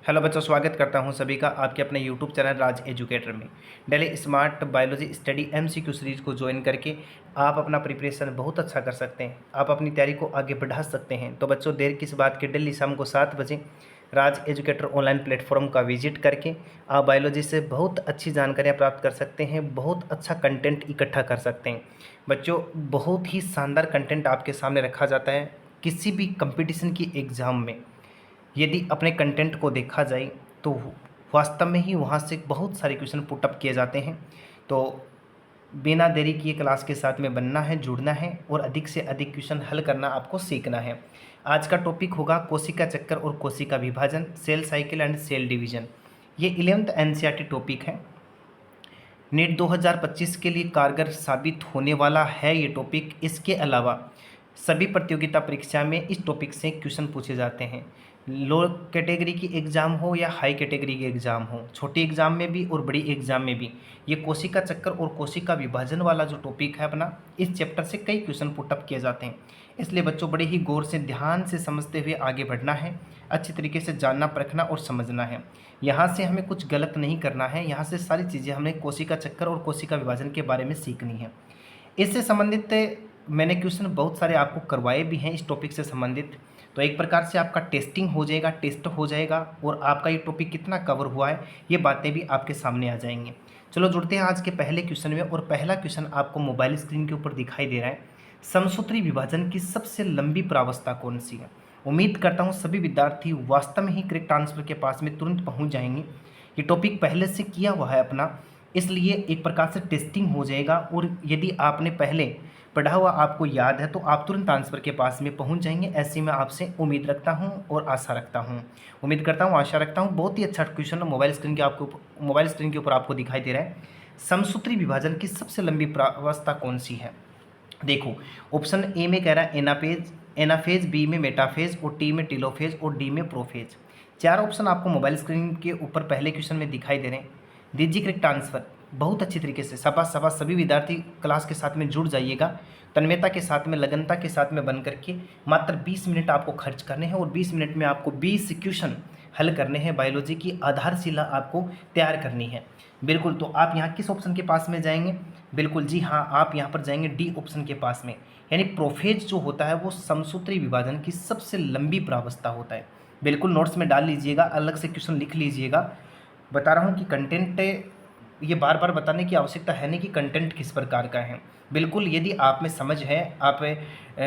Hello बच्चों, स्वागत करता हूं सभी का आपके अपने यूट्यूब चैनल राज एजुकेटर में। Daily smart biology study MCQ series को ज्वाइन करके आप अपना प्रिपरेशन बहुत अच्छा कर सकते हैं। आप अपनी तैयारी को आगे बढ़ा सकते हैं। तो बच्चों, देर किस बात की, डेली शाम को 7 बजे राज एजुकेटर ऑनलाइन प्लेटफॉर्म का विजिट करके आप बायोलॉजी से बहुत अच्छी जानकारियाँ प्राप्त कर सकते हैं, बहुत अच्छा कंटेंट इकट्ठा कर सकते हैं। बच्चों, बहुत ही शानदार कंटेंट आपके सामने रखा जाता है। किसी भी कंपटीशन की एग्ज़ाम में यदि अपने कंटेंट को देखा जाए तो वास्तव में ही वहाँ से बहुत सारे क्वेश्चन पुट अप किए जाते हैं। तो बिना देरी किए क्लास के साथ में बनना है, जुड़ना है और अधिक से अधिक क्वेश्चन हल करना आपको सीखना है। आज का टॉपिक होगा कोशिका चक्कर और कोशिका विभाजन, cell cycle and cell division. ये 11th एनसीईआरटी टॉपिक है। नीट 2025 के लिए कारगर साबित होने वाला है ये टॉपिक। इसके अलावा सभी प्रतियोगिता परीक्षा में इस टॉपिक से क्वेश्चन पूछे जाते हैं। लो कैटेगरी की एग्ज़ाम हो या हाई कैटेगरी की एग्ज़ाम हो, छोटी एग्ज़ाम में भी और बड़ी एग्ज़ाम में भी ये कोशिका चक्कर और कोशिका विभाजन वाला जो टॉपिक है अपना, इस चैप्टर से कई क्वेश्चन पुटअप किए जाते हैं। इसलिए बच्चों, बड़े ही गौर से ध्यान से समझते हुए आगे बढ़ना है, अच्छी तरीके से जानना परखना और समझना है। यहाँ से हमें कुछ गलत नहीं करना है। यहाँ से सारी चीज़ें हमें कोशिका चक्कर और कोशिका विभाजन के बारे में सीखनी है। इससे संबंधित मैंने क्वेश्चन बहुत सारे आपको करवाए भी हैं इस टॉपिक से संबंधित। तो एक प्रकार से आपका टेस्टिंग हो जाएगा, टेस्ट हो जाएगा और आपका ये टॉपिक कितना कवर हुआ है ये बातें भी आपके सामने आ जाएंगी। चलो जुड़ते हैं आज के पहले क्वेश्चन में। और पहला क्वेश्चन आपको मोबाइल स्क्रीन के ऊपर दिखाई दे रहा है। समसूत्री विभाजन की सबसे लंबी प्रावस्था कौन सी है? उम्मीद करता हूँ सभी विद्यार्थी वास्तव में ही करेक्ट आंसर के पास में तुरंत पहुँच जाएंगे। ये टॉपिक पहले से किया हुआ है अपना, इसलिए एक प्रकार से टेस्टिंग हो जाएगा। और यदि आपने पहले पढ़ा हुआ आपको याद है तो आप तुरंत आंसर के पास में पहुंच जाएंगे। ऐसी मैं आपसे उम्मीद रखता हूं और आशा रखता हूं। उम्मीद करता हूं, आशा रखता हूं। बहुत ही अच्छा क्वेश्चन मोबाइल स्क्रीन के ऊपर आपको दिखाई दे रहा है। समसूत्री विभाजन की सबसे लंबी प्रावस्था कौन सी है? देखो, ऑप्शन ए में कह रहा है एनाफेज, एनाफेज, बी में मेटाफेज और टी में टीलोफेज और डी में प्रोफेज। चार ऑप्शन आपको मोबाइल स्क्रीन के ऊपर पहले क्वेश्चन में दिखाई दे रहे हैं। दीजिए करेक्ट आंसर बहुत अच्छी तरीके से। शाबाश सभी विद्यार्थी क्लास के साथ में जुड़ जाइएगा। तन्मयता के साथ में, लगनता के साथ में बन करके मात्र 20 मिनट आपको खर्च करने हैं और 20 मिनट में आपको 20 क्वेश्चन हल करने हैं। बायोलॉजी की आधारशिला आपको तैयार करनी है। बिल्कुल, तो आप यहाँ किस ऑप्शन के पास में जाएंगे? बिल्कुल जी हाँ, आप यहाँ पर जाएंगे डी ऑप्शन के पास में। यानी प्रोफेज जो होता है वो समसूत्री विभाजन की सबसे लंबी प्रावस्था होता है। बिल्कुल नोट्स में डाल लीजिएगा, अलग से क्वेश्चन लिख लीजिएगा। बता रहा हूँ कि कंटेंट ये बार बार बताने की आवश्यकता है नहीं कि कंटेंट किस प्रकार का है। बिल्कुल, यदि आप में समझ है, आप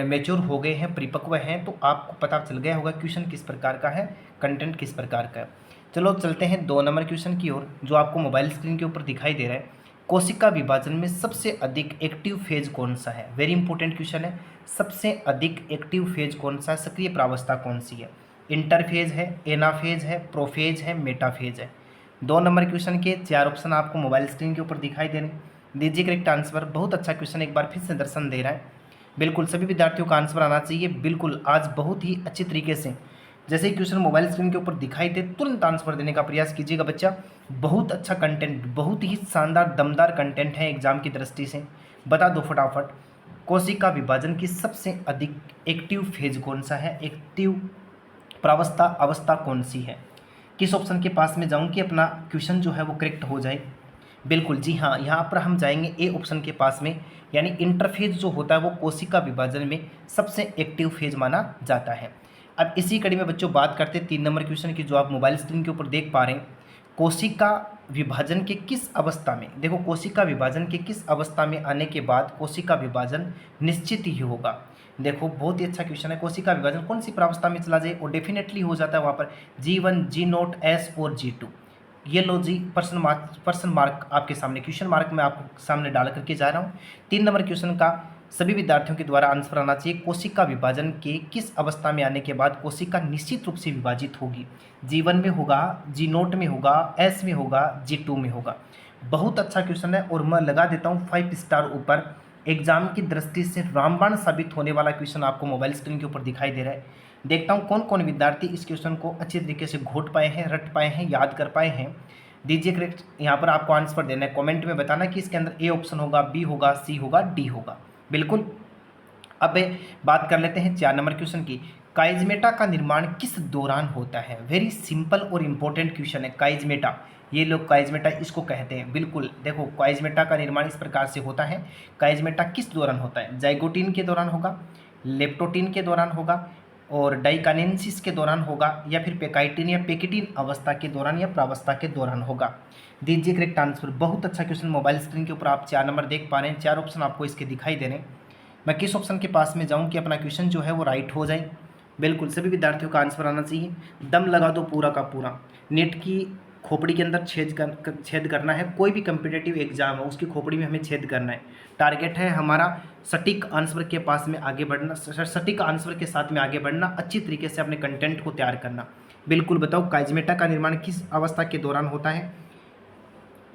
मैच्योर हो गए हैं, परिपक्व हैं, तो आपको पता चल गया होगा क्वेश्चन किस प्रकार का है, कंटेंट किस प्रकार का है। चलो चलते हैं 2 नंबर क्वेश्चन की ओर, जो आपको मोबाइल स्क्रीन के ऊपर दिखाई दे रहा है। कोशिका विभाजन में सबसे अधिक एक्टिव फेज कौन सा है? वेरी इंपॉर्टेंट क्वेश्चन है। सबसे अधिक एक्टिव फेज कौन सा है? सक्रिय प्रावस्था कौन सी है? इंटरफेज है, एनाफेज है, प्रोफेज है, मेटाफेज है? 2 नंबर क्वेश्चन के 4 ऑप्शन आपको मोबाइल स्क्रीन के ऊपर दिखाई दे रहे हैं। दीजिए करेक्ट आंसर। बहुत अच्छा क्वेश्चन एक बार फिर से दर्शन दे रहा है। बिल्कुल सभी विद्यार्थियों का आंसर आना चाहिए। बिल्कुल आज बहुत ही अच्छी तरीके से जैसे ही क्वेश्चन मोबाइल स्क्रीन के ऊपर दिखाई दे तुरंत आंसर देने का प्रयास कीजिएगा बच्चा। बहुत अच्छा कंटेंट, बहुत ही शानदार दमदार कंटेंट है एग्जाम की दृष्टि से। बता दो फटाफट, कोशिका विभाजन की सबसे अधिक एक्टिव फेज कौन सा है? एक्टिव प्रावस्था अवस्था कौन सी है? किस ऑप्शन के पास में जाऊं कि अपना क्वेश्चन जो है वो करेक्ट हो जाए? बिल्कुल जी हाँ, यहाँ पर हम जाएंगे ए ऑप्शन के पास में। यानी इंटरफेज जो होता है वो कोशिका विभाजन में सबसे एक्टिव फेज माना जाता है। अब इसी कड़ी में बच्चों बात करते हैं 3 नंबर क्वेश्चन की, जो आप मोबाइल स्क्रीन के ऊपर देख पा रहे हैं। कोशिका विभाजन के किस अवस्था में, देखो कोशिका विभाजन के किस अवस्था में आने के बाद कोशिका विभाजन निश्चित ही होगा? देखो बहुत ही अच्छा क्वेश्चन है। कोशिका विभाजन कौन सी प्रावस्था में चला जाए? और डेफिनेटली हो जाता है वहाँ पर G1, G0, S और G2। ये लो जी, पर्सन मार्क आपके सामने, क्वेश्चन मार्क मैं आपको सामने डाल करके जा रहा हूँ। 3 नंबर क्वेश्चन का सभी विद्यार्थियों के द्वारा आंसर आना चाहिए। कोशिका विभाजन के किस अवस्था में आने के बाद कोशिका निश्चित रूप से विभाजित होगी? G1 में होगा, G0 में होगा, S में होगा, G2 में होगा? बहुत अच्छा क्वेश्चन है और मैं लगा देता हूँ 5 स्टार ऊपर। एग्जाम की दृष्टि से रामबाण साबित होने वाला क्वेश्चन आपको मोबाइल स्क्रीन के ऊपर दिखाई दे रहा है। देखता हूँ कौन कौन विद्यार्थी इस क्वेश्चन को अच्छी तरीके से घोट पाए हैं, रट पाए हैं, याद कर पाए हैं। दीजिए करेक्ट, यहाँ पर आपको आंसर देना है। कमेंट में बताना कि इसके अंदर ए ऑप्शन होगा, बी होगा, सी होगा, डी होगा। बिल्कुल, अब बात कर लेते हैं 4 नंबर क्वेश्चन की। काइजमेटा का निर्माण किस दौरान होता है? वेरी सिंपल और इम्पोर्टेंट क्वेश्चन है। काइजमेटा, ये लोग काइजमेटा इसको कहते हैं। बिल्कुल देखो, काइजमेटा का निर्माण इस प्रकार से होता है। काइजमेटा किस दौरान होता है? जाइगोटीन के दौरान होगा, लेप्टोटीन के दौरान होगा, और डाइकानेंसिस के दौरान होगा, या फिर पेकाइटिन या पेकिटिन अवस्था के दौरान या प्रावस्था के दौरान होगा। दीजिए करेक्ट आंसर। बहुत अच्छा क्वेश्चन। मोबाइल स्क्रीन के ऊपर आप 4 नंबर देख पा रहे हैं, 4 ऑप्शन आपको इसके दिखाई दे रहे हैं। मैं किस ऑप्शन के पास में जाऊं कि अपना क्वेश्चन जो है वो राइट हो जाए? बिल्कुल सभी विद्यार्थियों का आंसर आना चाहिए। दम लगा दो पूरा का पूरा। नेट की खोपड़ी के अंदर छेद करना है। कोई भी कम्पिटेटिव एग्जाम है उसकी खोपड़ी में हमें छेद करना है। टारगेट है हमारा सटीक आंसर के पास में आगे बढ़ना, सटीक आंसर के साथ में आगे बढ़ना, अच्छी तरीके से अपने कंटेंट को तैयार करना। बिल्कुल बताओ, काइजमेटा का निर्माण किस अवस्था के दौरान होता है?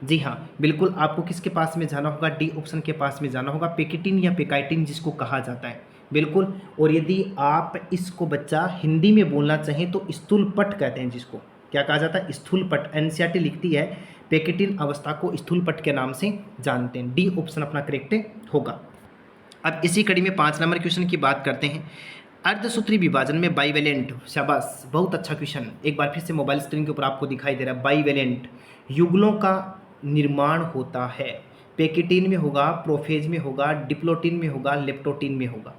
जी हाँ, बिल्कुल आपको किसके पास में जाना होगा? डी ऑप्शन के पास में जाना होगा, पेकिटिन या पेकाइटिन जिसको कहा जाता है। बिल्कुल। और यदि आप इसको बच्चा हिंदी में बोलना चाहें तो स्थूलपट कहते हैं, जिसको क्या कहा जाता है? स्थूलपट। एनसीईआरटी लिखती है पेकिटिन अवस्था को स्थूलपट के नाम से जानते हैं। डी ऑप्शन अपना करेक्ट होगा। अब इसी कड़ी में 5 नंबर क्वेश्चन की बात करते हैं। अर्धसूत्री विभाजन में बाइवेलेंट, शाबाश बहुत अच्छा क्वेश्चन। एक बार फिर से मोबाइल स्क्रीन के ऊपर आपको दिखाई दे रहा है, बाइवेलेंट युगलों का निर्माण होता है। पेकिटिन में होगा, प्रोफेज में होगा, डिप्लोटिन में होगा, लेप्टोटिन में होगा।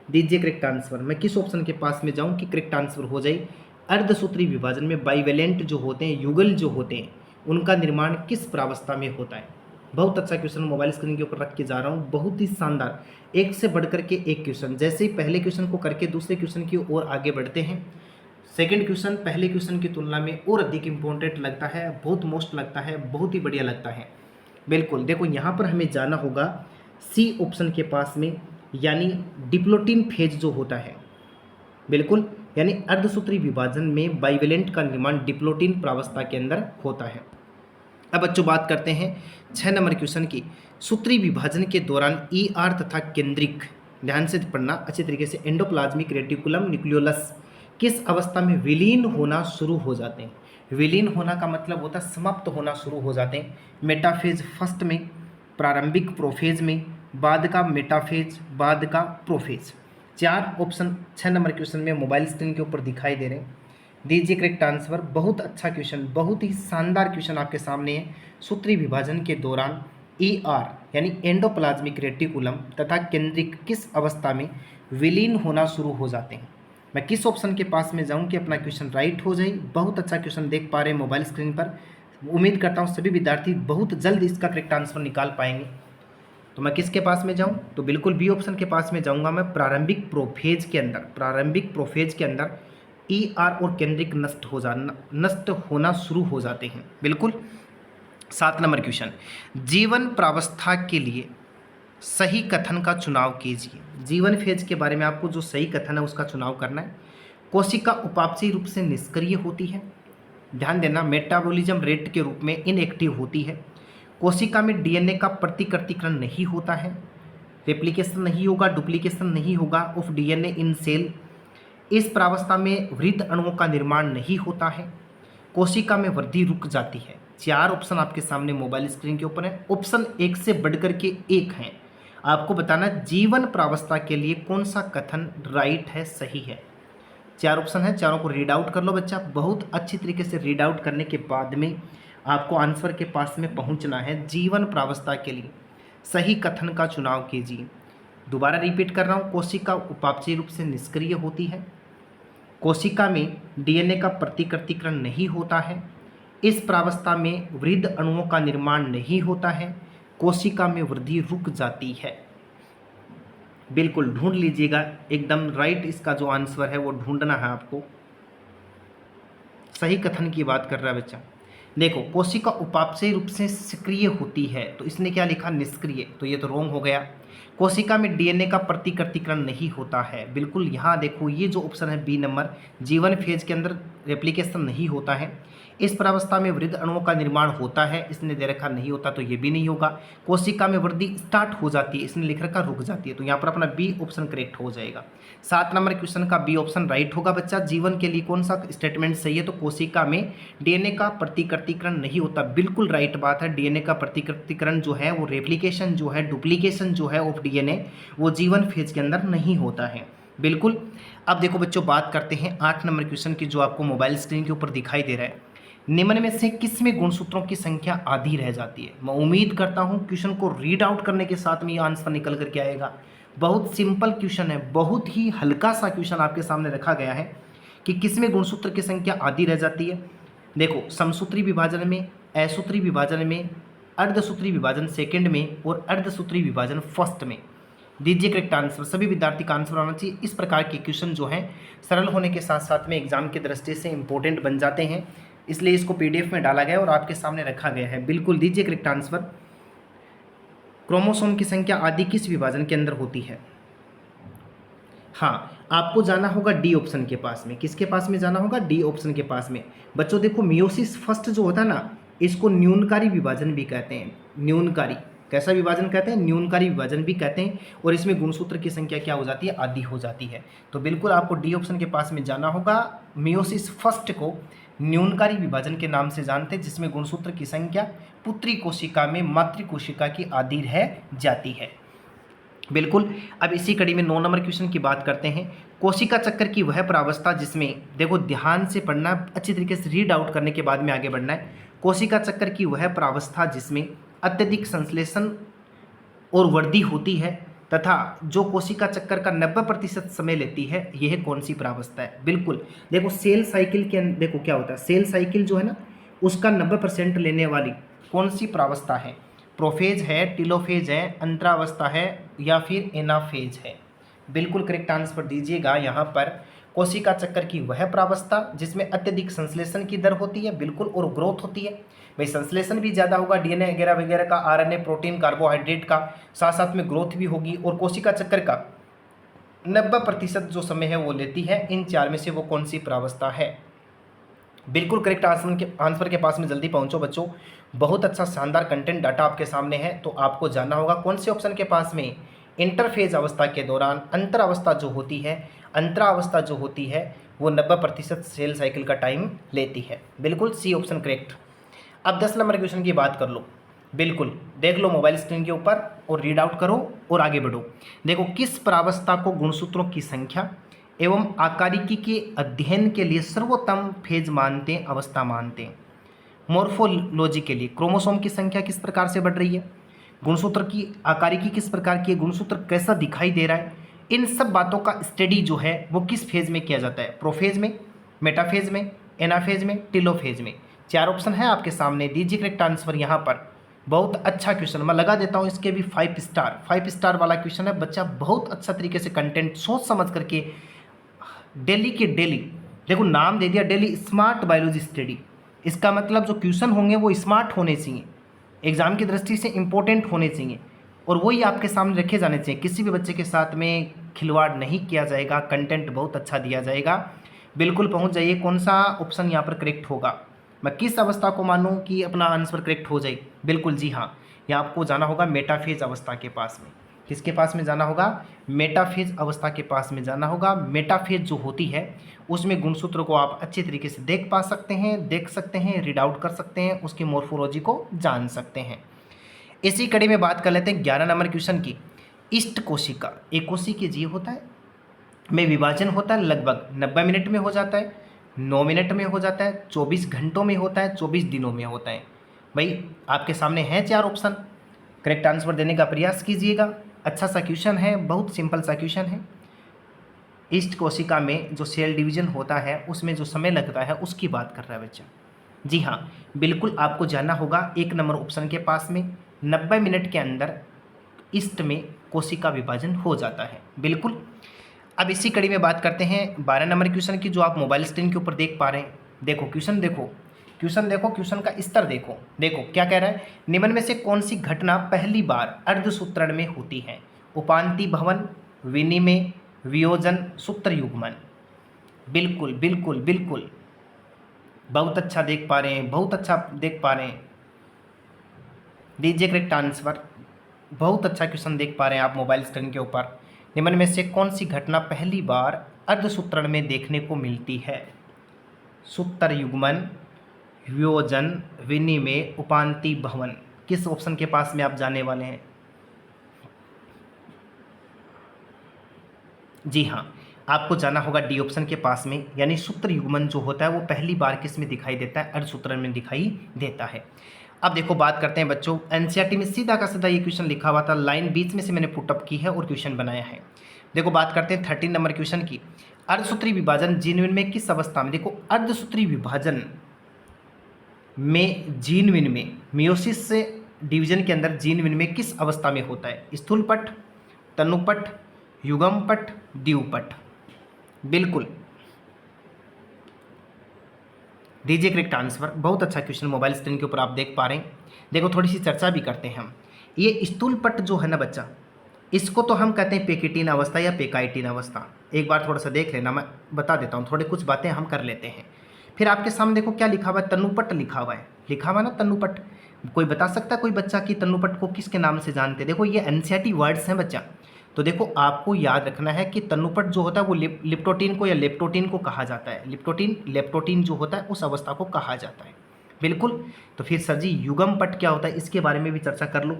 दीजिए करेक्ट आंसर। मैं किस ऑप्शन के पास में जाऊं कि करेक्ट आंसर हो जाए? अर्धसूत्री विभाजन में बाइवेलेंट जो होते हैं, युगल जो होते हैं, उनका निर्माण किस प्रावस्था में होता है? बहुत अच्छा क्वेश्चन मोबाइल स्क्रीन के ऊपर रख के जा रहा हूँ, बहुत ही शानदार, एक से बढ़कर के एक क्वेश्चन। जैसे ही पहले क्वेश्चन को करके दूसरे क्वेश्चन की ओर आगे बढ़ते हैं, सेकंड क्वेश्चन पहले क्वेश्चन की तुलना में और अधिक इंपॉर्टेंट लगता है, बहुत मोस्ट लगता है, बहुत ही बढ़िया लगता है। बिल्कुल देखो, यहाँ पर हमें जाना होगा सी ऑप्शन के पास में, यानी डिप्लोटिन फेज जो होता है। बिल्कुल, यानी अर्धसूत्री विभाजन में बाइवेलेंट का निर्माण डिप्लोटिन प्रावस्था के अंदर होता है। अब बच्चों बात करते हैं 6 नंबर क्वेश्चन की। सूत्री विभाजन के दौरान ईआर तथा केंद्रिक, ध्यान से पढ़ना अच्छे तरीके से, एंडोप्लाज्मिक रेटिकुलम न्यूक्लियोलस किस अवस्था में विलीन होना शुरू हो जाते हैं? विलीन होना का मतलब होता है समाप्त होना शुरू हो जाते हैं। मेटाफेज फर्स्ट में, प्रारंभिक प्रोफेज में, बाद का मेटाफेज, बाद का प्रोफेज। 4 ऑप्शन 6 नंबर क्वेश्चन में मोबाइल स्क्रीन के ऊपर दिखाई दे रहे हैं। दीजिए करेक्ट आंसर। बहुत अच्छा क्वेश्चन, बहुत ही शानदार क्वेश्चन आपके सामने है। सूत्री विभाजन के दौरान ईआर यानी एंडोप्लाज्मिक रेटिकुलम तथा केंद्रिक किस अवस्था में विलीन होना शुरू हो जाते हैं? मैं किस ऑप्शन के पास में जाऊं कि अपना क्वेश्चन राइट हो जाए? बहुत अच्छा क्वेश्चन देख पा रहे हैं मोबाइल स्क्रीन पर। उम्मीद करता हूं सभी विद्यार्थी बहुत जल्द इसका करेक्ट आंसर निकाल पाएंगे। तो मैं किसके पास में जाऊं? तो बिल्कुल बी ऑप्शन के पास में जाऊंगा मैं, प्रारंभिक प्रोफेज के अंदर। प्रारंभिक प्रोफेज के अंदर ईआर और केंद्रिक नष्ट होना शुरू हो जाते हैं। बिल्कुल। 7 नंबर क्वेश्चन, जीवन प्रावस्था के लिए सही कथन का चुनाव कीजिए। जीवन फेज के बारे में आपको जो सही कथन है उसका चुनाव करना है। कोशिका उपापचयी रूप से निष्क्रिय होती है, ध्यान देना, मेटाबॉलिज्म रेट के रूप में इनएक्टिव होती है। कोशिका में डीएनए का प्रतिकृतिकरण नहीं होता है, रेप्लिकेशन नहीं होगा, डुप्लीकेशन नहीं होगा ऑफ डीएनए इन सेल। इस प्रावस्था में वृद्ध अणुओं का निर्माण नहीं होता है। कोशिका में वृद्धि रुक जाती है। 4 ऑप्शन आपके सामने मोबाइल स्क्रीन के ऊपर है। ऑप्शन एक से बढ़कर के एक हैं। आपको बताना जीवन प्रावस्था के लिए कौन सा कथन राइट है, सही है। 4 ऑप्शन है, चारों को रीड आउट कर लो बच्चा। बहुत अच्छी तरीके से रीड आउट करने के बाद में आपको आंसर के पास में पहुंचना है। जीवन प्रावस्था के लिए सही कथन का चुनाव कीजिए। दोबारा रिपीट कर रहा हूँ, कोशिका उपापचयी रूप से निष्क्रिय होती है, कोशिका में डीएनए का प्रतिकृतिकरण नहीं होता है, इस प्रावस्था में वृद्ध अणुओं का निर्माण नहीं होता है, कोशिका में वृद्धि रुक जाती है। बिल्कुल ढूंढ लीजिएगा, एकदम राइट इसका जो आंसर है वो ढूंढना है आपको। सही कथन की बात कर रहा है बच्चा। देखो, कोशिका उपापचयी रूप से सक्रिय होती है, तो इसने क्या लिखा? निष्क्रिय, तो ये तो रॉन्ग हो गया। कोशिका में डीएनए का प्रतिकृतिकरण नहीं होता है, बिल्कुल यहाँ देखो ये जो ऑप्शन है बी नंबर, जीवन फेज के अंदर रेप्लिकेशन नहीं होता है। इस प्रावस्था में वृद्ध अणुओं का निर्माण होता है, इसने दे रखा नहीं होता, तो ये भी नहीं होगा। कोशिका में वृद्धि स्टार्ट हो जाती है, इसने लिख रखा रुक जाती है, तो यहाँ पर अपना बी ऑप्शन करेक्ट हो जाएगा। 7 नंबर क्वेश्चन का बी ऑप्शन राइट होगा बच्चा। जीवन के लिए कौन सा स्टेटमेंट सही है? तो कोशिका में डीएनए का प्रतिकृतिकरण नहीं होता, बिल्कुल राइट बात है। डीएनए का प्रतिकृतिकरण जो है वो रेप्लिकेशन जो है, डुप्लीकेशन जो है ऑफ डीएनए, वो जीवन फेज के अंदर नहीं होता है। बिल्कुल। अब देखो बच्चों, बात करते हैं 8 नंबर क्वेश्चन की, जो आपको मोबाइल स्क्रीन के ऊपर दिखाई दे रहा है। निम्न में से किसमें गुणसूत्रों की संख्या आधी रह जाती है? मैं उम्मीद करता हूं क्वेश्चन को रीड आउट करने के साथ में ये आंसर निकल करके आएगा। बहुत सिंपल क्वेश्चन है, बहुत ही हल्का सा क्वेश्चन आपके सामने रखा गया है कि किसमें गुणसूत्र की संख्या आधी रह जाती है। देखो, समसूत्री विभाजन में, असूत्री विभाजन में, अर्धसूत्री विभाजन सेकंड में और अर्धसूत्री विभाजन फर्स्ट में। दीजिए करेक्ट आंसर। सभी विद्यार्थी का आंसर आना चाहिए। इस प्रकार के क्वेश्चन जो हैं सरल होने के साथ साथ में एग्जाम की दृष्टि से इंपॉर्टेंट बन जाते हैं, इसलिए इसको पीडीएफ में डाला गया और आपके सामने रखा गया है। बिल्कुल दीजिए करेक्ट आंसर। क्रोमोसोम की संख्या आदि किस विभाजन के अंदर होती है? हाँ, आपको जाना होगा डी ऑप्शन के पास में। किसके पास में जाना होगा? डी ऑप्शन के पास में। बच्चों देखो, मियोसिस फर्स्ट जो होता है ना, इसको न्यूनकारी विभाजन भी कहते हैं। न्यूनकारी, कैसा विभाजन कहते हैं? न्यूनकारी विभाजन भी कहते हैं। और इसमें गुणसूत्र की संख्या क्या हो जाती है? आधी हो जाती है। तो बिल्कुल आपको डी ऑप्शन के पास में जाना होगा। मियोसिस फर्स्ट को न्यूनकारी विभाजन के नाम से जानते हैं, जिसमें गुणसूत्र की संख्या पुत्री कोशिका में मातृ कोशिका की आधी रह जाती है। बिल्कुल। अब इसी कड़ी में 9 नंबर क्वेश्चन की बात करते हैं। कोशिका चक्र की वह प्रावस्था जिसमें, देखो ध्यान से पढ़ना, अच्छी तरीके से रीड आउट करने के बाद में आगे बढ़ना है। कोशिका चक्र की वह प्रावस्था जिसमें अत्यधिक संश्लेषण और वृद्धि होती है तथा जो कोशिका चक्कर का 90% समय लेती है, यह कौन सी प्रावस्था है? बिल्कुल। देखो, सेल साइकिल के देखो क्या होता है, सेल साइकिल जो है ना, उसका 90% लेने वाली कौन सी प्रावस्था है? प्रोफेज है, टिलोफेज है, अंतरावस्था है या फिर एनाफेज है? बिल्कुल करेक्ट आंसर दीजिएगा यहाँ पर। कोशिका चक्कर की वह प्रावस्था जिसमें अत्यधिक संश्लेषण की दर होती है, बिल्कुल, और ग्रोथ होती है। भाई संश्लेषण भी ज़्यादा होगा, डीएनए वगैरह वगैरह का, आरएनए, प्रोटीन, कार्बोहाइड्रेट का, साथ साथ में ग्रोथ भी होगी, और कोशिका चक्कर का 90% जो समय है वो लेती है। इन चार में से वो कौन सी प्रावस्था है? बिल्कुल करेक्ट आंसर के पास में जल्दी पहुंचो बच्चों। बहुत अच्छा शानदार कंटेंट डाटा आपके सामने है, तो आपको जानना होगा कौन से ऑप्शन के पास में इंटरफेज अवस्था के दौरान अंतरावस्था जो होती है, अंतरावस्था जो होती है वो 90% सेल साइकिल का टाइम लेती है। बिल्कुल सी ऑप्शन करेक्ट। अब 10 नंबर क्वेश्चन की बात कर लो। बिल्कुल देख लो मोबाइल स्क्रीन के ऊपर और रीड आउट करो और आगे बढ़ो। देखो, किस प्रावस्था को गुणसूत्रों की संख्या एवं आकारिकी के अध्ययन के लिए सर्वोत्तम फेज मानते हैं, अवस्था मानते हैं? मॉर्फोलॉजी के लिए क्रोमोसोम की संख्या किस प्रकार से बढ़ रही है, गुणसूत्र की आकारिकी किस प्रकार की है, गुणसूत्र कैसा दिखाई दे रहा है, इन सब बातों का स्टडी जो है वो किस फेज में किया जाता है? प्रोफेज में, मेटाफेज में, एनाफेज में, टिलोफेज में? 4 ऑप्शन है आपके सामने। दीजिए करेक्ट आंसर यहाँ पर। बहुत अच्छा क्वेश्चन, मैं लगा देता हूँ इसके भी 5 स्टार। 5 स्टार वाला क्वेश्चन है। बच्चा बहुत अच्छा तरीके से कंटेंट सोच समझ करके डेली के डेली, देखो नाम दे दिया डेली स्मार्ट बायोलॉजी स्टडी। इसका मतलब जो क्वेश्चन होंगे वो स्मार्ट होने चाहिए, एग्जाम की दृष्टि से इंपॉर्टेंट होने चाहिए, और वही आपके सामने रखे जाने चाहिए। किसी भी बच्चे के साथ में खिलवाड़ नहीं किया जाएगा, कंटेंट बहुत अच्छा दिया जाएगा। बिल्कुल पहुंच जाइए। कौन सा ऑप्शन यहाँ पर करेक्ट होगा, मैं किस अवस्था को मानूं कि अपना आंसर करेक्ट हो जाए? बिल्कुल जी हाँ, यहाँ आपको जाना होगा मेटाफेज अवस्था के पास में। किसके पास में जाना होगा? मेटाफेज अवस्था के पास में जाना होगा। मेटाफेज जो होती है उसमें गुणसूत्र को आप अच्छे तरीके से देख सकते हैं, रीड आउट कर सकते हैं, उसकी मॉर्फोलॉजी को जान सकते हैं। इसी कड़ी में बात कर लेते हैं 11 नंबर क्वेश्चन की। इष्ट कोशिका, एक कोशिकीय जीव होता है, में विभाजन होता है लगभग 90 मिनट में हो जाता है, 9 मिनट में हो जाता है, 24 घंटों में होता है, 24 दिनों में होता है। भाई आपके सामने हैं 4 ऑप्शन, करेक्ट आंसर देने का प्रयास कीजिएगा। अच्छा सा क्वेश्चन है, बहुत सिंपल सा क्वेश्चन है। ईस्ट कोशिका में जो सेल डिवीजन होता है उसमें जो समय लगता है उसकी बात कर रहा है बच्चा। जी हाँ, बिल्कुल आपको जानना होगा 1 नंबर ऑप्शन के पास में 90 मिनट के अंदर ईस्ट में कोशिका विभाजन हो जाता है। बिल्कुल। अब इसी कड़ी में बात करते हैं 12 नंबर क्वेश्चन की, जो आप मोबाइल स्क्रीन के ऊपर देख पा रहे हैं। देखो क्वेश्चन, क्वेश्चन का स्तर देखो। देखो क्या कह रहा है, निम्न में से कौन सी घटना पहली बार अर्धसूत्रण में होती है? उपांति भवन, विनिमय, वियोजन, सूत्र युग्मन? बिल्कुल बिल्कुल बिल्कुल, बहुत अच्छा देख पा रहे हैं, बहुत अच्छा देख पा रहे हैं। दीजिए करेक्ट आंसर। बहुत अच्छा क्वेश्चन देख पा रहे हैं आप मोबाइल स्क्रीन के ऊपर। निम्न में से कौन सी घटना पहली बार अर्धसूत्रण में देखने को मिलती है? सूत्र युग्मन, वियोजन, विनिमय, उपांति भवन? किस ऑप्शन के पास में आप जाने वाले हैं? जी हाँ, आपको जाना होगा डी ऑप्शन के पास में, यानी सूत्र युग्मन जो होता है वो पहली बार किस में दिखाई देता है, अर्धसूत्रण में दिखाई देता है। अब देखो बात करते हैं बच्चों, एनसीईआरटी में सीधा का सीधा ये क्वेश्चन लिखा हुआ था, लाइन बीच में से मैंने पुटअप की है और क्वेश्चन बनाया है। देखो बात करते हैं 13 नंबर क्वेश्चन की, अर्धसूत्री विभाजन जीनविन में किस अवस्था में, देखो अर्धसूत्री विभाजन में जीनविन में मियोसिस से डिवीजन के अंदर जीनविन में किस अवस्था में होता है, स्थूलपट, तनुपट, युगमपट, द्विपट। बिल्कुल दीजिए करेक्ट आंसर। बहुत अच्छा क्वेश्चन मोबाइल स्क्रीन के ऊपर आप देख पा रहे हैं। देखो थोड़ी सी चर्चा भी करते हैं हम। ये स्थूलपट जो है ना बच्चा, इसको तो हम कहते हैं पेकिटीन अवस्था या पेकाइटीन अवस्था। एक बार थोड़ा सा देख लेना, मैं बता देता हूँ, थोड़ी कुछ बातें हम कर लेते हैं। फिर आपके सामने देखो क्या लिखा हुआ है, तनुपट लिखा हुआ है, लिखा हुआ ना तनुपट। कोई बता सकता है कोई बच्चा कि तनुपट को किसके नाम से जानते हैं? देखो ये एनसीईआरटी वर्ड्स हैं बच्चा, तो देखो आपको याद रखना है कि तनुपट जो होता है वो लिप्टोटीन को या लेप्टोटीन को कहा जाता है। लेप्टोटीन जो होता है उस अवस्था को कहा जाता है। बिल्कुल। तो फिर सर जी युगमपट क्या होता है, इसके बारे में भी चर्चा कर लो।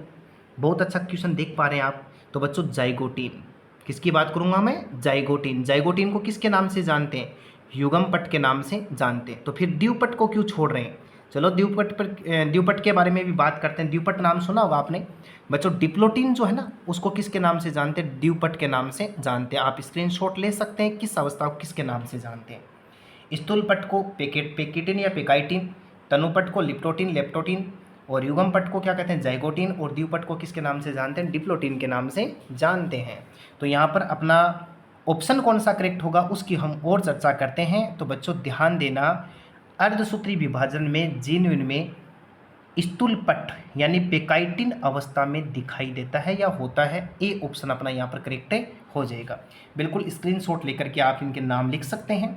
बहुत अच्छा क्वेश्चन देख पा रहे हैं आप। तो बच्चों जाइगोटीन, किसकी बात करूंगा मैं, जाइगोटीन। जाइगोटीन को किसके नाम से जानते हैं, युगमपट के नाम से जानते हैं। तो फिर द्विपट को क्यों छोड़ रहे हैं? चलो द्विपट के बारे में भी बात करते हैं। द्विपट नाम सुना होगा आपने बच्चों। डिप्लोटीन जो है ना उसको किसके नाम से जानते हैं, द्विपट के नाम से जानते हैं। आप स्क्रीनशॉट ले सकते हैं किस अवस्था को किसके नाम से जानते हैं। स्थूलपट को पेकिटीन या पेकाइटीन, तनुपट को लेप्टोटीन, और युगमपट को क्या कहते हैं, जाइगोटीन, और द्विपट को किसके नाम से जानते हैं, डिप्लोटीन के नाम से जानते हैं। तो यहाँ पर अपना ऑप्शन कौन सा करेक्ट होगा उसकी हम और चर्चा करते हैं। तो बच्चों ध्यान देना, अर्धसूत्री विभाजन में जीनविन में स्थूलपट यानी पेकाइटिन अवस्था में दिखाई देता है या होता है। ए ऑप्शन अपना यहाँ पर करेक्ट हो जाएगा। बिल्कुल स्क्रीनशॉट लेकर के आप इनके नाम लिख सकते हैं।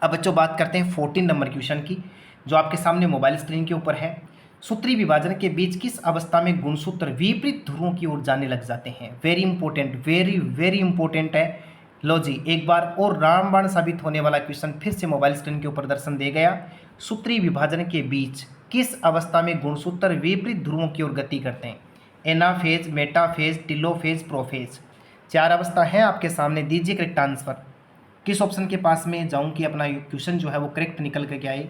अब बच्चों बात करते हैं 14 नंबर क्वेश्चन की, जो आपके सामने मोबाइल स्क्रीन के ऊपर है। सूत्री विभाजन के बीच किस अवस्था में गुणसूत्र विपरीत ध्रुवों की ओर जाने लग जाते हैं? वेरी इंपॉर्टेंट, वेरी इंपॉर्टेंट है। लो जी एक बार और रामबाण साबित होने वाला क्वेश्चन फिर से मोबाइल स्क्रीन के ऊपर दर्शन दे गया। सूत्री विभाजन के बीच किस अवस्था में गुणसूत्र विपरीत ध्रुवों की ओर गति करते हैं? Anaphase, metaphase, telophase, prophase. 4 अवस्था है आपके सामने। दीजिए करेक्ट आंसर। किस ऑप्शन के पास में जाऊं कि अपना क्वेश्चन जो है वो करेक्ट निकल करके आए?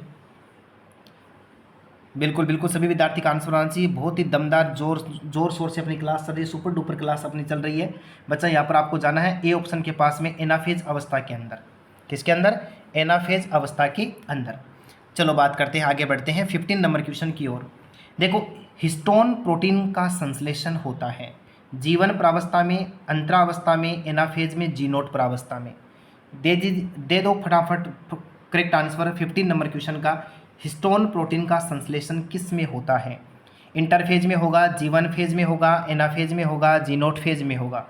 बिल्कुल सभी विद्यार्थी का आंसर आना चाहिए। बहुत ही दमदार जोर शोर से अपनी क्लास चल रही है, सुपर डुपर क्लास अपनी चल रही है बच्चा। यहाँ पर आपको जाना है ए ऑप्शन के पास में, एनाफेज अवस्था के अंदर। किसके अंदर? एनाफेज अवस्था के अंदर। चलो बात करते हैं, आगे बढ़ते हैं 15 नंबर क्वेश्चन की ओर। देखो हिस्टोन प्रोटीन का संश्लेषण होता है जीवन प्रावस्था में, अंतरावस्था में, एनाफेज में, जीनोट प्रावस्था में। दे दो फटाफट करेक्ट आंसर 15 नंबर क्वेश्चन का। हिस्टोन प्रोटीन का संश्लेषण किस में होता है? इंटरफेज में होगा, जीवन फेज में होगा, एनाफेज में होगा, जीनोट फेज में होगा।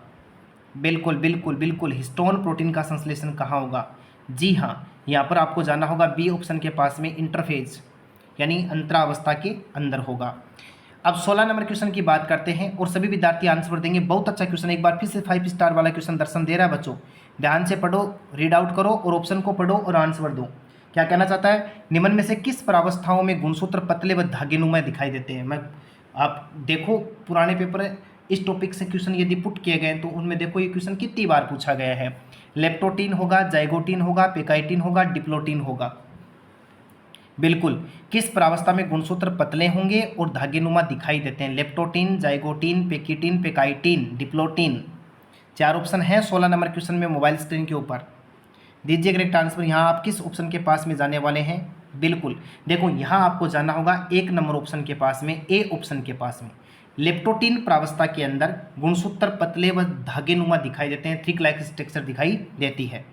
बिल्कुल हिस्टोन प्रोटीन का संश्लेषण कहाँ होगा? जी हाँ, यहाँ पर आपको जाना होगा बी ऑप्शन के पास में, इंटरफेज यानी अंतरावस्था के अंदर होगा। अब 16 नंबर क्वेश्चन की बात करते हैं और सभी विद्यार्थी आंसर देंगे। बहुत अच्छा क्वेश्चन, एक बार फिर से 5 स्टार वाला क्वेश्चन दर्शन दे रहा है बच्चों। ध्यान से पढ़ो, रीड आउट करो और ऑप्शन को पढ़ो और आंसर दो। क्या कहना चाहता है? निम्न में से किस प्रावस्थाओं में गुणसूत्र पतले व धागेनुमा दिखाई देते हैं? आप देखो पुराने पेपर इस टॉपिक से क्वेश्चन यदि पुट किए गए तो उनमें देखो ये क्वेश्चन कितनी बार पूछा गया है। लेप्टोटीन होगा, जाइगोटीन होगा, पेकाइटिन होगा, डिप्लोटीन होगा। बिल्कुल किस प्रावस्था में गुणसूत्र पतले होंगे और धागेनुमा दिखाई देते हैं? Leptotene, zygotene, pachytene, pachytene, diplotene. 4 option है 16 नंबर क्वेश्चन में मोबाइल स्क्रीन के ऊपर। दीजिए करेक्ट आंसर। यहाँ आप किस ऑप्शन के पास में जाने वाले हैं? बिल्कुल देखो यहाँ आपको जाना होगा 1 नंबर ऑप्शन के पास में, ए ऑप्शन के पास में। लेप्टोटीन प्रावस्था के अंदर गुणसूत्र पतले व धागेनुमा दिखाई देते हैं, थिक लाइक स्ट्रक्चर दिखाई देती है।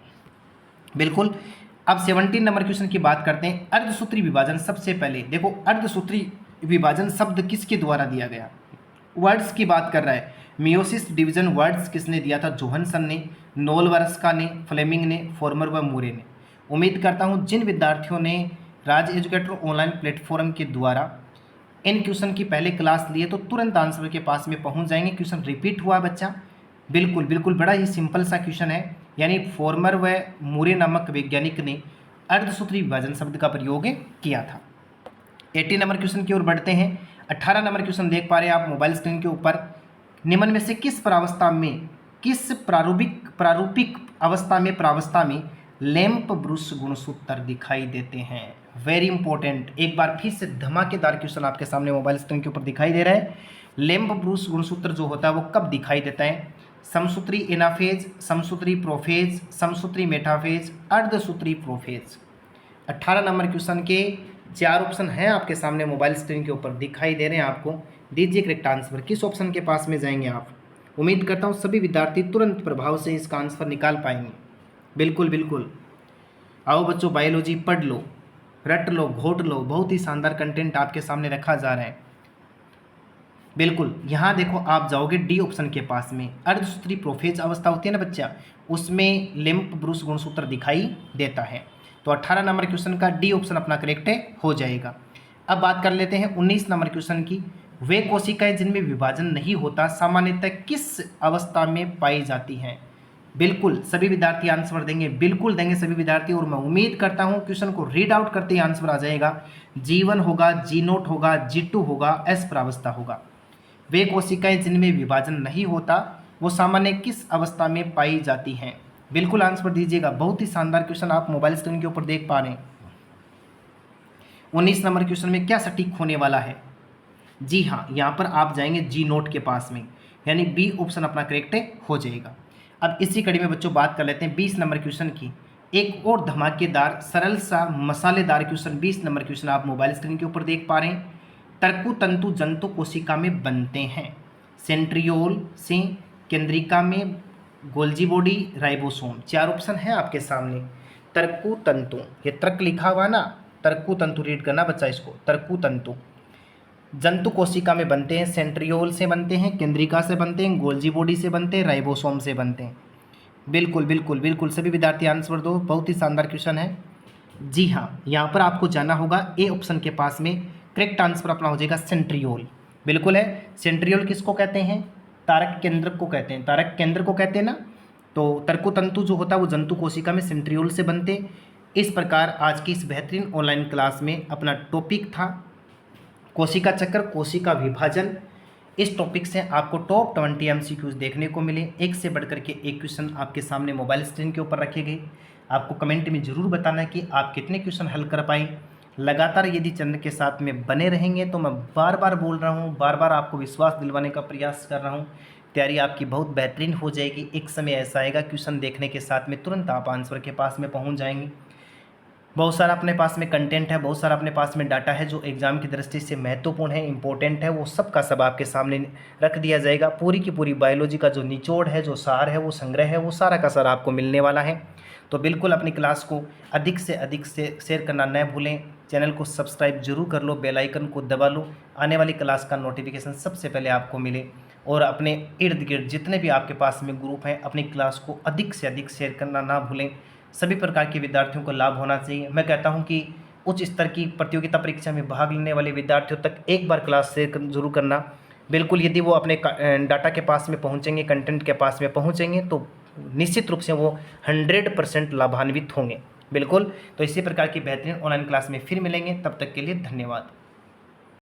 बिल्कुल। अब 17 नंबर क्वेश्चन की बात करते हैं। अर्धसूत्री विभाजन, सबसे पहले देखो अर्धसूत्री विभाजन शब्द किसके द्वारा दिया गया? वर्ड्स की बात कर रहा है। मियोसिस डिवीजन वर्ड्स किसने दिया था? जोहनसन ने, नोलवर्स्का ने, फ्लेमिंग ने, फॉर्मर व मूरे ने। उम्मीद करता हूं जिन विद्यार्थियों ने राज एजुकेटर ऑनलाइन प्लेटफॉर्म के द्वारा इन क्वेश्चन की पहले क्लास लिए तो तुरंत आंसर के पास में पहुंच जाएंगे। क्वेश्चन रिपीट हुआ बच्चा। बिल्कुल बड़ा ही सिंपल सा क्वेश्चन है। यानी फॉर्मर व मूरे नामक वैज्ञानिक ने अर्धसूत्री विभाजन शब्द का प्रयोग किया था। 18 नंबर क्वेश्चन की ओर बढ़ते हैं। 18 नंबर क्वेश्चन देख पा रहे हैं आप मोबाइल स्क्रीन के ऊपर। निम्न में से किस प्रावस्था में किस प्रारूपिक प्रारूपिक अवस्था में प्रावस्था में लैंप ब्रूस गुणसूत्र दिखाई देते हैं। वेरी इंपॉर्टेंट, एक बार फिर से धमाकेदार क्वेश्चन आपके सामने मोबाइल स्क्रीन के ऊपर दिखाई दे रहा है। लैंप ब्रूस गुणसूत्र जो होता है वो कब दिखाई देता है? समसूत्री एनाफेज, समसूत्री प्रोफेज, समसूत्री मेटाफेज, अर्धसूत्री प्रोफेज। 18 नंबर क्वेश्चन के 4 ऑप्शन हैं आपके सामने मोबाइल स्क्रीन के ऊपर दिखाई दे रहे हैं आपको। दीजिए करेक्ट आंसर, किस ऑप्शन के पास में जाएंगे आप? उम्मीद करता हूँ सभी विद्यार्थी तुरंत प्रभाव से इसका आंसर निकाल पाएंगे। बिल्कुल बिल्कुल, आओ बच्चों बायोलॉजी पढ़ लो, रट लो, घोट लो, बहुत ही शानदार कंटेंट आपके सामने रखा जा रहा है। बिल्कुल, यहाँ देखो आप जाओगे डी ऑप्शन के पास में, अर्धसूत्री प्रोफेज अवस्था होती है ना बच्चा, उसमें लैंप ब्रूस गुणसूत्र दिखाई देता है। तो 18 नंबर क्वेश्चन का डी ऑप्शन अपना करेक्ट हो जाएगा। अब बात कर लेते हैं 19 नंबर क्वेश्चन की। वे कोशिकाएं जिनमें विभाजन नहीं होता सामान्यतः किस अवस्था में पाई जाती हैं? बिल्कुल सभी विद्यार्थी आंसर देंगे, बिल्कुल देंगे सभी विद्यार्थी, और मैं उम्मीद करता हूं क्वेश्चन को रीड आउट करते ही आंसर आ जाएगा। G1 होगा, G0 होगा, G2 होगा, एस प्रावस्था होगा। वे कोशिकाएं जिनमें विभाजन नहीं होता वो सामान्य किस अवस्था में पाई जाती हैं? बिल्कुल आंसर दीजिएगा, बहुत ही शानदार क्वेश्चन आप मोबाइल स्क्रीन के ऊपर देख पा रहे हैं। 19 नंबर क्वेश्चन में क्या सटीक होने वाला है? जी हाँ, यहाँ पर आप जाएंगे G0 के पास में, यानी बी ऑप्शन अपना करेक्ट हो जाएगा। अब इसी कड़ी में बच्चों बात कर लेते हैं 20 नंबर क्वेश्चन की। एक और धमाकेदार सरल सा मसालेदार क्वेश्चन 20 नंबर क्वेश्चन आप मोबाइल स्क्रीन के ऊपर देख पा रहे हैं। तर्कु तंतु जंतु कोशिका में बनते हैं सेंट्रियोल से, केंद्रिका में गोल्जी बॉडी, राइबोसोम। 4 ऑप्शन है आपके सामने। तर्कु तंतु, ये तर्क लिखा हुआ ना, तर्कु तंतु रीड करना बच्चा इसको। तर्कु तंतु जंतु कोशिका में बनते हैं, सेंट्रियोल से बनते हैं, केंद्रिका से बनते हैं, गोल्जी बॉडी से बनते हैं, राइबोसोम से बनते हैं। बिल्कुल बिल्कुल बिल्कुल सभी विद्यार्थी आंसर दो, बहुत ही शानदार क्वेश्चन है। जी हाँ, यहाँ पर आपको जाना होगा ए ऑप्शन के पास में, करेक्ट आंसर अपना हो जाएगा सेंट्रियोल। बिल्कुल है, सेंट्रियोल किसको कहते हैं? तारक केंद्र को कहते हैं, तारक केंद्र को कहते हैं ना। तो तर्कु तंतु जो होता है वो जंतु कोशिका में सेंट्रियोल से बनते। इस प्रकार आज की इस बेहतरीन ऑनलाइन क्लास में अपना टॉपिक था कोशिका चक्र, कोशिका विभाजन। इस टॉपिक से आपको टॉप 20 MCQs देखने को मिले, एक से बढ़कर के एक क्वेश्चन आपके सामने मोबाइल स्क्रीन के ऊपर रखे गए। आपको कमेंट में ज़रूर बताना है कि आप कितने क्वेश्चन हल कर पाए। लगातार यदि चैनल के साथ में बने रहेंगे तो मैं बार बार बोल रहा हूँ, बार बार आपको विश्वास दिलवाने का प्रयास कर रहा हूँ, तैयारी आपकी बहुत बेहतरीन हो जाएगी। एक समय ऐसा आएगा क्वेश्चन देखने के साथ में तुरंत आप आंसर के पास में पहुँच जाएंगे। बहुत सारा अपने पास में कंटेंट है, बहुत सारा अपने पास में डाटा है जो एग्ज़ाम की दृष्टि से महत्वपूर्ण है, इंपॉर्टेंट है, वो सब का सब आपके सामने रख दिया जाएगा। पूरी की पूरी बायोलॉजी का जो निचोड़ है, जो सार है, वो संग्रह है, वो सारा का सारा आपको मिलने वाला है। तो बिल्कुल अपनी क्लास को अधिक से अधिक शेयर करना न भूलें। चैनल को सब्सक्राइब जरूर कर लो, बेल आइकन को दबा लो, आने वाली क्लास का नोटिफिकेशन सबसे पहले आपको मिले। और अपने इर्द गिर्द जितने भी आपके पास में ग्रुप हैं अपनी क्लास को अधिक से अधिक शेयर करना ना भूलें। सभी प्रकार के विद्यार्थियों को लाभ होना चाहिए। मैं कहता हूं कि उच्च स्तर की प्रतियोगिता परीक्षा में भाग लेने वाले विद्यार्थियों तक एक बार क्लास शेयर जरूर करना। बिल्कुल यदि वो अपने डाटा के पास में पहुंचेंगे, कंटेंट के पास में पहुंचेंगे तो निश्चित रूप से वो 100% लाभान्वित होंगे। बिल्कुल, तो इसी प्रकार की बेहतरीन ऑनलाइन क्लास में फिर मिलेंगे, तब तक के लिए धन्यवाद।